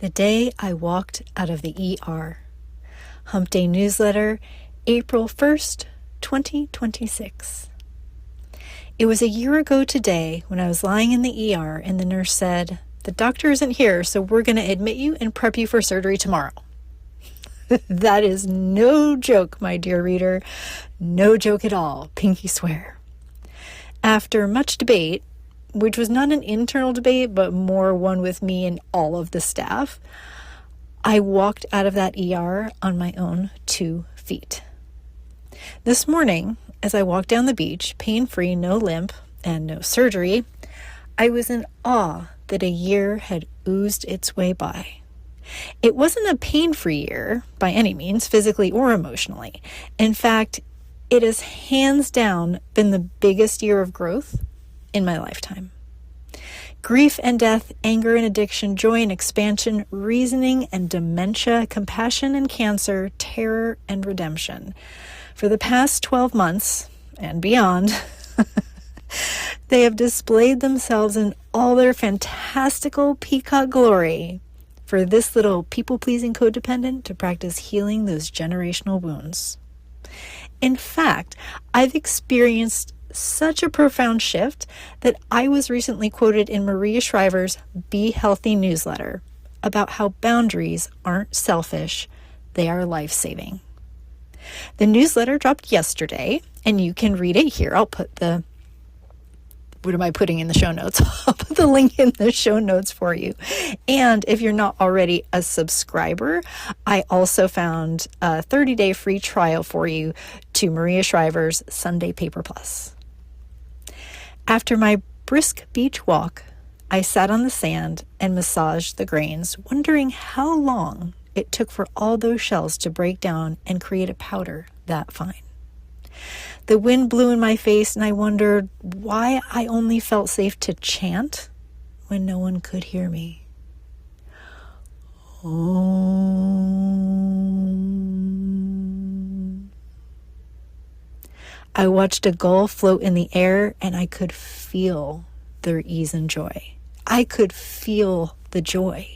The day I walked out of the ER. Hump Day newsletter, April 1st, 2026. It was a year ago today when I was lying in the ER and the nurse said, "The doctor isn't here, so we're going to admit you and prep you for surgery tomorrow." That is no joke, my dear reader. No joke at all, pinky swear. After much debate, which was not an internal debate, but more one with me and all of the staff, I walked out of that ER on my own 2 feet. This morning, as I walked down the beach, pain-free, no limp, and no surgery, I was in awe that a year had oozed its way by. It wasn't a pain-free year by any means, physically or emotionally. In fact, it has hands down been the biggest year of growth in my lifetime. Grief and death, anger and addiction, joy and expansion, reasoning and dementia, compassion and cancer, terror and redemption. For the past 12 months and beyond, they have displayed themselves in all their fantastical peacock glory for this little people-pleasing codependent to practice healing those generational wounds. In fact, I've experienced such a profound shift that I was recently quoted in Maria Shriver's Be Healthy newsletter about how boundaries aren't selfish, they are life-saving. The newsletter dropped yesterday, and you can read it here. I'll put what am I putting in the show notes? I'll put the link in the show notes for you. And if you're not already a subscriber, I also found a 30-day free trial for you to Maria Shriver's Sunday Paper Plus. After my brisk beach walk, I sat on the sand and massaged the grains, wondering how long it took for all those shells to break down and create a powder that fine. The wind blew in my face, and I wondered why I only felt safe to chant when no one could hear me. Om. I watched a gull float in the air, and I could feel their ease and joy. I could feel the joy.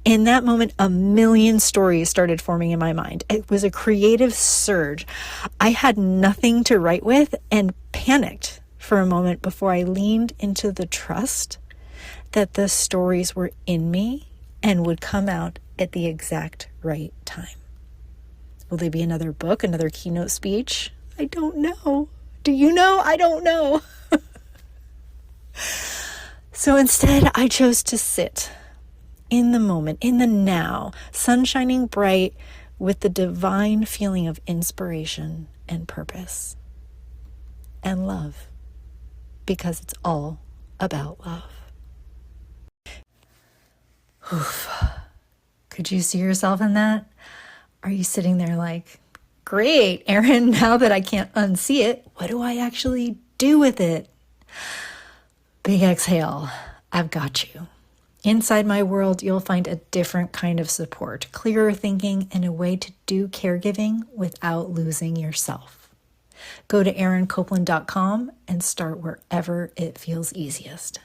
In that moment, a million stories started forming in my mind. It was a creative surge. I had nothing to write with and panicked for a moment before I leaned into the trust that the stories were in me and would come out at the exact right time. Will there be another book, another keynote speech? I don't know. Do you know? I don't know. So instead, I chose to sit in the moment, in the now, sun shining bright with the divine feeling of inspiration and purpose and love, because it's all about love. Oof. Could you see yourself in that? Are you sitting there like, great, Erin, now that I can't unsee it, what do I actually do with it? Big exhale. I've got you. Inside my world, you'll find a different kind of support, clearer thinking, and a way to do caregiving without losing yourself. Go to erincopeland.com and start wherever it feels easiest.